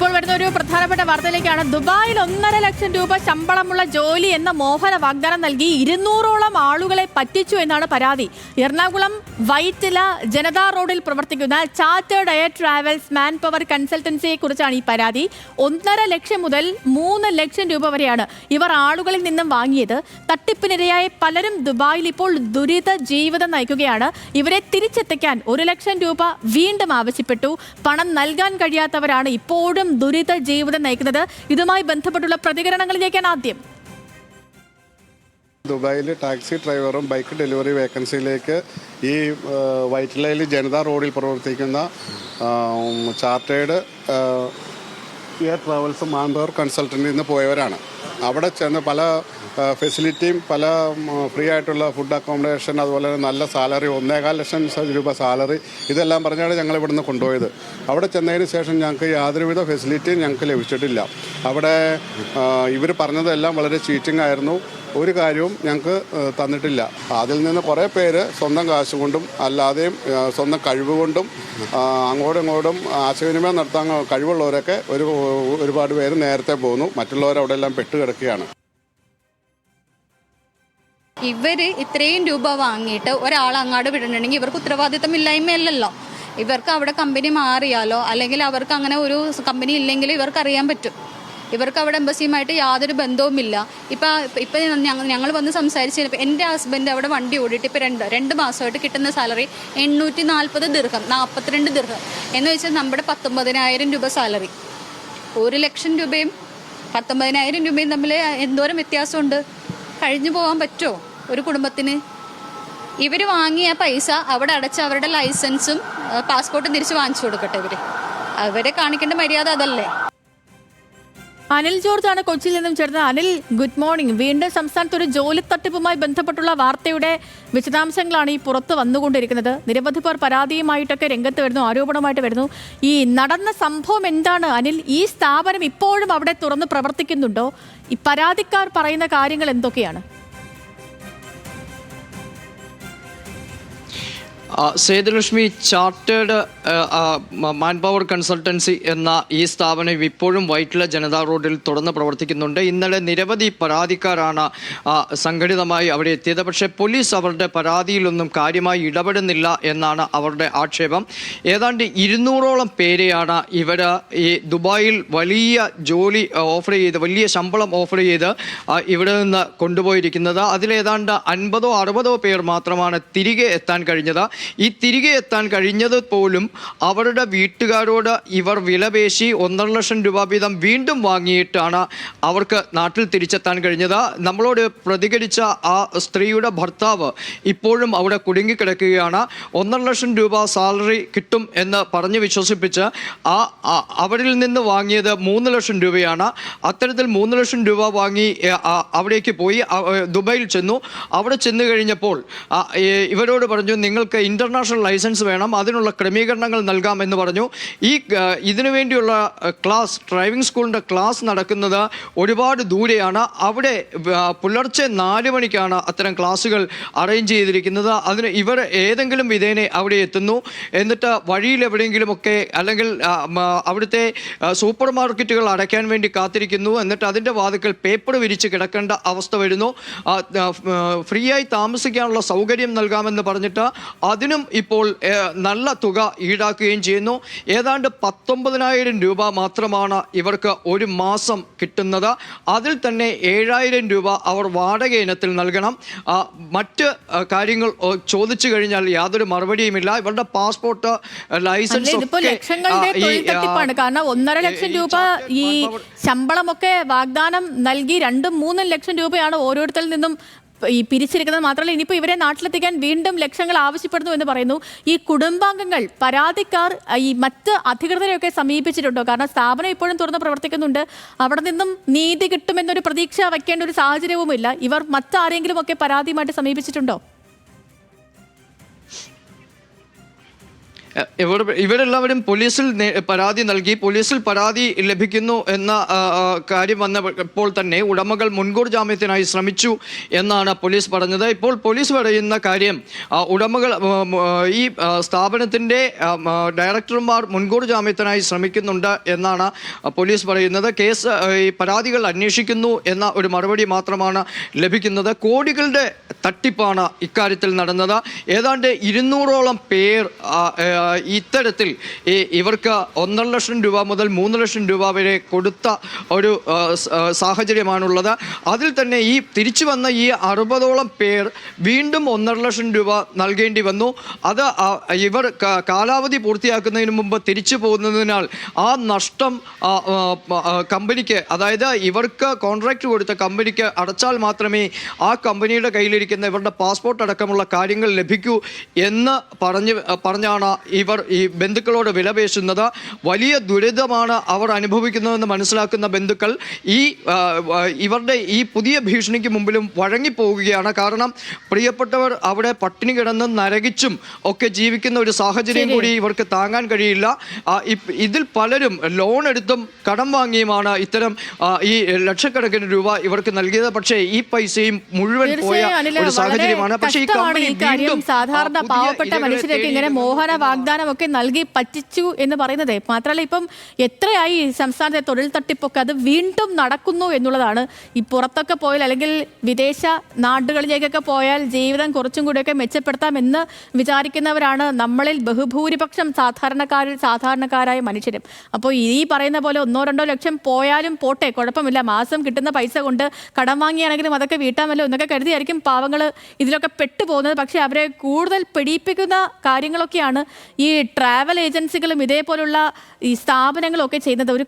ഇപ്പോൾ വരുന്ന ഒരു പ്രധാനപ്പെട്ട വാർത്തയിലേക്കാണ്. ദുബായിൽ 1.5 ലക്ഷം രൂപ ശമ്പളമുള്ള ജോലി എന്ന മോഹന വാഗ്ദാനം നൽകി 200ഓളം ആളുകളെ പറ്റിച്ചു എന്നാണ് പരാതി. എറണാകുളം വൈറ്റില ജനതാ റോഡിൽ പ്രവർത്തിക്കുന്ന chartered air travels man power കൺസൾട്ടൻസിയെ കുറിച്ചാണ് ഈ പരാതി. 1.5 ലക്ഷം മുതൽ 3 ലക്ഷം രൂപ വരെയാണ് ഇവർ ആളുകളിൽ നിന്നും വാങ്ങിയത്. തട്ടിപ്പിനിരയായ പലരും ദുബായിൽ ഇപ്പോൾ ദുരിത ജീവിതം നയിക്കുകയാണ്. ഇവരെ തിരിച്ചെത്തിക്കാൻ 1 ലക്ഷം രൂപ വീണ്ടും ആവശ്യപ്പെട്ടു. പണം നൽകാൻ കഴിയാത്തവരാണ് ഇപ്പോഴും ദുരിത ജീവിതം നയിക്കുന്നത്. ഇതുമായി ബന്ധപ്പെട്ടുള്ള പ്രതികരണങ്ങളിലേക്കാണ് ആദ്യം. ദുബായിൽ ടാക്സി ഡ്രൈവറും ബൈക്ക് ഡെലിവറി വേക്കൻസിയിലേക്ക് ഈ വൈറ്റിലയിൽ ജനതാ റോഡിൽ പ്രവർത്തിക്കുന്ന chartered air travels man power കൺസൾട്ടൻറ്റിൽ നിന്ന് പോയവരാണ്. അവിടെ ചെന്ന് പല ഫെസിലിറ്റിയും പല ഫ്രീ ആയിട്ടുള്ള ഫുഡ് അക്കോമഡേഷൻ, അതുപോലെ തന്നെ നല്ല സാലറി, 1.25 ലക്ഷം രൂപ സാലറി, ഇതെല്ലാം പറഞ്ഞാണ് ഞങ്ങൾ ഇവിടുന്ന് കൊണ്ടുപോയത്. അവിടെ ചെന്നതിന് ശേഷം ഞങ്ങൾക്ക് യാതൊരുവിധ ഫെസിലിറ്റിയും ഞങ്ങൾക്ക് ലഭിച്ചിട്ടില്ല. അവിടെ ഇവർ പറഞ്ഞതെല്ലാം വളരെ ചീറ്റിംഗ് ആയിരുന്നു. ഒരു കാര്യവും ഞങ്ങൾക്ക് തന്നിട്ടില്ല. അതിൽ നിന്ന് കുറേ പേര് സ്വന്തം കാശ് കൊണ്ടും അല്ലാതെയും സ്വന്തം കഴിവ് കൊണ്ടും അങ്ങോട്ടും ഇങ്ങോട്ടും ആശയവിനിമയം നടത്താൻ കഴിവുള്ളവരൊക്കെ ഒരുപാട് പേര് നേരത്തെ പോകുന്നു. മറ്റുള്ളവർ അവിടെ എല്ലാം പെട്ടുകിടക്കുകയാണ്. ഇവര് ഇത്രയും രൂപ വാങ്ങിയിട്ട് ഒരാൾ അങ്ങാട് വിടണമെങ്കിൽ ഇവർക്ക് ഉത്തരവാദിത്തം ഇല്ലായ്മയല്ലല്ലോ. ഇവർക്ക് അവിടെ കമ്പനി മാറിയാലോ അല്ലെങ്കിൽ അവർക്ക് അങ്ങനെ ഒരു കമ്പനി ഇല്ലെങ്കിൽ ഇവർക്ക് അറിയാൻ പറ്റും. ഇവർക്ക് അവിടെ എംബസിയുമായിട്ട് യാതൊരു ബന്ധവുമില്ല. ഇപ്പം ഞങ്ങൾ വന്ന് സംസാരിച്ചപ്പോൾ എൻ്റെ ഹസ്ബൻഡ് അവിടെ വണ്ടി ഓടിയിട്ട് ഇപ്പോൾ രണ്ട് മാസമായിട്ട് കിട്ടുന്ന സാലറി 840 ദിർഹം, 42 ദിർഹം എന്ന് വെച്ചാൽ നമ്മുടെ 19,000 രൂപ സാലറി. 1 ലക്ഷം രൂപയും 19,000 രൂപയും തമ്മിൽ എന്തോരം വ്യത്യാസമുണ്ട്. കഴിഞ്ഞു പോകാൻ പറ്റുമോ ഒരു കുടുംബത്തിന്? ഇവർ വാങ്ങിയ പൈസ അവിടെ അടച്ച് അവരുടെ ലൈസൻസും പാസ്പോർട്ടും തിരിച്ച് വാങ്ങിച്ചു കൊടുക്കട്ടെ. അവരെ കാണിക്കേണ്ട മര്യാദ അതല്ലേ? അനിൽ ജോർജ് ആണ് കൊച്ചിയിൽ നിന്നും ചേർന്നത്. Anil, good morning. വീണ്ടും സംസ്ഥാനത്ത് ഒരു ജോലി തട്ടിപ്പുമായി ബന്ധപ്പെട്ടുള്ള വാർത്തയുടെ വിശദാംശങ്ങളാണ് ഈ പുറത്ത് വന്നുകൊണ്ടിരിക്കുന്നത്. നിരവധി പേർ പരാതിയുമായിട്ടൊക്കെ രംഗത്ത് വരുന്നു, ആരോപണമായിട്ട് വരുന്നു. ഈ നടന്ന സംഭവം എന്താണ് അനിൽ? ഈ സ്ഥാപനം ഇപ്പോഴും അവിടെ തുറന്ന് പ്രവർത്തിക്കുന്നുണ്ടോ? ഈ പരാതിക്കാർ പറയുന്ന കാര്യങ്ങൾ എന്തൊക്കെയാണ്? Sethulakshmi, chartered man power consultancy എന്ന ഈ സ്ഥാപനം ഇപ്പോഴും വൈറ്റില ജനതാ റോഡിൽ തുറന്ന് പ്രവർത്തിക്കുന്നുണ്ട്. ഇന്നലെ നിരവധി പരാതിക്കാരാണ് സംഘടിതമായി അവിടെ എത്തിയത്. പക്ഷേ പോലീസ് അവരുടെ പരാതിയിലൊന്നും കാര്യമായി ഇടപെടുന്നില്ല എന്നാണ് അവരുടെ ആക്ഷേപം. ഏതാണ്ട് 200ഓളം പേരെയാണ് ഇവർ ഈ ദുബായിൽ വലിയ ജോലി ഓഫർ ചെയ്ത്, വലിയ ശമ്പളം ഓഫർ ചെയ്ത് ഇവിടെ നിന്ന് കൊണ്ടുപോയിരിക്കുന്നത്. അതിലേതാണ്ട് 50ഓ 60ഓ പേർ മാത്രമാണ് തിരികെ എത്താൻ കഴിഞ്ഞത്. ഈ തിരികെ എത്താൻ കഴിഞ്ഞത് പോലും അവരുടെ വീട്ടുകാരോട് ഇവർ വിലപേശി 1.5 ലക്ഷം രൂപ വീതം വീണ്ടും വാങ്ങിയിട്ടാണ് അവർക്ക് നാട്ടിൽ തിരിച്ചെത്താൻ കഴിഞ്ഞത്. നമ്മളോട് പ്രതികരിച്ച ആ സ്ത്രീയുടെ ഭർത്താവ് ഇപ്പോഴും അവിടെ കുടുങ്ങിക്കിടക്കുകയാണ്. 1.5 ലക്ഷം രൂപ സാലറി കിട്ടും എന്ന് പറഞ്ഞ് വിശ്വസിപ്പിച്ച് അവരിൽ നിന്ന് വാങ്ങിയത് 3 ലക്ഷം രൂപയാണ്. അത്തരത്തിൽ 3 ലക്ഷം രൂപ വാങ്ങി അവിടേക്ക് പോയി ദുബായിൽ ചെന്നു. അവിടെ ചെന്ന് കഴിഞ്ഞപ്പോൾ ഇവരോട് പറഞ്ഞു, നിങ്ങൾക്ക് ഇന്റർനാഷണൽ ലൈസൻസ് വേണം, അതിനുള്ള ക്രമീകരണങ്ങൾ നൽകാമെന്ന് പറഞ്ഞു. ഇതിനു വേണ്ടിയുള്ള ക്ലാസ്, ഡ്രൈവിംഗ് സ്കൂളിൻ്റെ ക്ലാസ് നടക്കുന്നത് ഒരുപാട് ദൂരെയാണ്. അവിടെ പുലർച്ചെ 4 മണിക്കാണ് അത്തരം ക്ലാസ്സുകൾ അറേഞ്ച് ചെയ്തിരിക്കുന്നത്. അതിന് ഇവർ ഏതെങ്കിലും വിധേന അവിടെ എത്തുന്നു. എന്നിട്ട് വഴിയിൽ എവിടെയെങ്കിലുമൊക്കെ അല്ലെങ്കിൽ അവിടുത്തെ സൂപ്പർ മാർക്കറ്റുകൾ അടയ്ക്കാൻ വേണ്ടി കാത്തിരിക്കുന്നു. എന്നിട്ട് അതിൻ്റെ വാതിക്കൽ പേപ്പർ വിരിച്ച് കിടക്കേണ്ട അവസ്ഥ വരുന്നു. ഫ്രീ ആയി താമസിക്കാനുള്ള സൗകര്യം നൽകാമെന്ന് പറഞ്ഞിട്ട് അതിനും ഇപ്പോൾ നല്ല തുക ഈടാക്കുകയും ചെയ്യുന്നു. ഏതാണ്ട് 19,000 രൂപ മാത്രമാണ് ഇവർക്ക് ഒരു മാസം കിട്ടുന്നത്. അതിൽ തന്നെ 7,000 രൂപ അവർ വാടക ഇനത്തിൽ നൽകണം. മറ്റ് കാര്യങ്ങൾ ചോദിച്ചു കഴിഞ്ഞാൽ യാതൊരു മറുപടിയുമില്ല. ഇവരുടെ പാസ്പോർട്ട്, ലൈസൻസ് കാരണം 1.5 ലക്ഷം രൂപ ഈ ശമ്പളമൊക്കെ വാഗ്ദാനം നൽകി 2-3 ലക്ഷം രൂപയാണ് ഓരോരുത്തരിൽ നിന്നും ഈ പിരിച്ചിരിക്കുന്നത്. മാത്രമല്ല ഇനിയിപ്പോൾ ഇവരെ നാട്ടിലെത്തിക്കാൻ വീണ്ടും ലക്ഷങ്ങൾ ആവശ്യപ്പെടുന്നു എന്ന് പറയുന്നു. ഈ കുടുംബാംഗങ്ങൾ, പരാതിക്കാർ ഈ മറ്റ് അധികൃതരെയൊക്കെ സമീപിച്ചിട്ടുണ്ടോ? കാരണം സ്ഥാപനം ഇപ്പോഴും തുറന്ന് പ്രവർത്തിക്കുന്നുണ്ട്. അവിടെ നിന്നും നീതി കിട്ടുമെന്നൊരു പ്രതീക്ഷ വയ്ക്കേണ്ട ഒരു സാഹചര്യവുമില്ല. ഇവർ മറ്റാരെങ്കിലും ഒക്കെ പരാതിയുമായിട്ട് സമീപിച്ചിട്ടുണ്ടോ? ഇവരെല്ലാവരും പോലീസിൽ പരാതി നൽകി. പോലീസിൽ പരാതി ലഭിക്കുന്നു എന്ന കാര്യം വന്നപ്പോൾ തന്നെ ഉടമകൾ മുൻകൂർ ജാമ്യത്തിനായി ശ്രമിച്ചു എന്നാണ് പോലീസ് പറഞ്ഞത്. ഇപ്പോൾ പോലീസ് പറയുന്ന കാര്യം ഉടമകൾ ഈ സ്ഥാപനത്തിൻ്റെ ഡയറക്ടർമാർ മുൻകൂർ ജാമ്യത്തിനായി ശ്രമിക്കുന്നുണ്ട് എന്നാണ് പോലീസ് പറയുന്നത്. കേസ് ഈ പരാതികൾ അന്വേഷിക്കുന്നു എന്ന ഒരു മറുപടി മാത്രമാണ് ലഭിക്കുന്നത്. കോടികളുടെ തട്ടിപ്പാണ് ഇക്കാര്യത്തിൽ നടന്നത്. ഏതാണ്ട് 200ഓളം പേർ ഇത്തരത്തിൽ ഇവർക്ക് 1.5 ലക്ഷം രൂപ മുതൽ 3 ലക്ഷം രൂപ വരെ കൊടുത്ത ഒരു സാഹചര്യമാണുള്ളത്. അതിൽ തന്നെ ഈ തിരിച്ചു വന്ന ഈ 60ഓളം പേർ വീണ്ടും 1.5 ലക്ഷം രൂപ നൽകേണ്ടി വന്നു. അത് ഇവർ കാലാവധി പൂർത്തിയാക്കുന്നതിന് മുമ്പ് തിരിച്ചു പോകുന്നതിനാൽ ആ നഷ്ടം കമ്പനിക്ക്, അതായത് ഇവർക്ക് കോൺട്രാക്ട് കൊടുത്ത കമ്പനിക്ക് അടച്ചാൽ മാത്രമേ ആ കമ്പനിയുടെ കയ്യിലിരിക്കുന്ന ഇവരുടെ പാസ്പോർട്ട് അടക്കമുള്ള കാര്യങ്ങൾ ലഭിക്കൂ എന്ന് പറഞ്ഞാണ് ഇവർ ഈ ബന്ധുക്കളോട് വിലപേശുന്നത്. വലിയ ദുരിതമാണ് അവർ അനുഭവിക്കുന്നതെന്ന് മനസ്സിലാക്കുന്ന ബന്ധുക്കൾ ഇവരുടെ ഈ പുതിയ ഭീഷണിക്ക് മുമ്പിലും വഴങ്ങിപ്പോവുകയാണ്. കാരണം പ്രിയപ്പെട്ടവർ അവിടെ പട്ടിണി കിടന്ന് നരകിച്ചും ഒക്കെ ജീവിക്കുന്ന ഒരു സാഹചര്യം കൂടി ഇവർക്ക് താങ്ങാൻ കഴിയില്ല. ഇതിൽ പലരും ലോൺ എടുത്തും കടം വാങ്ങിയുമാണ് ഇത്തരം ഈ ലക്ഷക്കണക്കിന് രൂപ ഇവർക്ക് നൽകിയത്. പക്ഷേ ഈ പൈസയും മുഴുവൻ പോയ ഒരു സാഹചര്യമാണ്. പക്ഷേ ഈ കമ്പനി വീണ്ടും സാധാരണ പാവപ്പെട്ട മനുഷ്യരൊക്കെ ഇങ്ങനെ മോഹന വാഗ്ദാനമൊക്കെ നൽകി പറ്റിച്ചു എന്ന് പറയുന്നത് മാത്രമല്ല, ഇപ്പം എത്രയായി സംസ്ഥാനത്തെ തൊഴിൽ തട്ടിപ്പൊക്കെ അത് വീണ്ടും നടക്കുന്നു എന്നുള്ളതാണ്. ഈ പുറത്തൊക്കെ പോയാൽ അല്ലെങ്കിൽ വിദേശ നാടുകളിലേക്കൊക്കെ പോയാൽ ജീവിതം കുറച്ചും കൂടിയൊക്കെ മെച്ചപ്പെടുത്താമെന്ന് വിചാരിക്കുന്നവരാണ് നമ്മളിൽ ബഹുഭൂരിപക്ഷം സാധാരണക്കാരായ മനുഷ്യരും. അപ്പോൾ ഈ പറയുന്ന പോലെ 1-2 ലക്ഷം പോയാലും പോട്ടെ, കുഴപ്പമില്ല, മാസം കിട്ടുന്ന പൈസ കൊണ്ട് കടം വാങ്ങിയാണെങ്കിലും അതൊക്കെ വീട്ടാമല്ലോ എന്നൊക്കെ കരുതിയായിരിക്കും പാവങ്ങൾ ഇതിലൊക്കെ പെട്ടുപോകുന്നത്. പക്ഷേ അവരെ കൂടുതൽ പിടിപ്പിക്കുന്ന കാര്യങ്ങളൊക്കെയാണ് ഈ ട്രാവൽ ഏജൻസികളും ഇതേപോലുള്ള ഈ സ്ഥാപനങ്ങളും ഒക്കെ ചെയ്യുന്നത്. ഒരു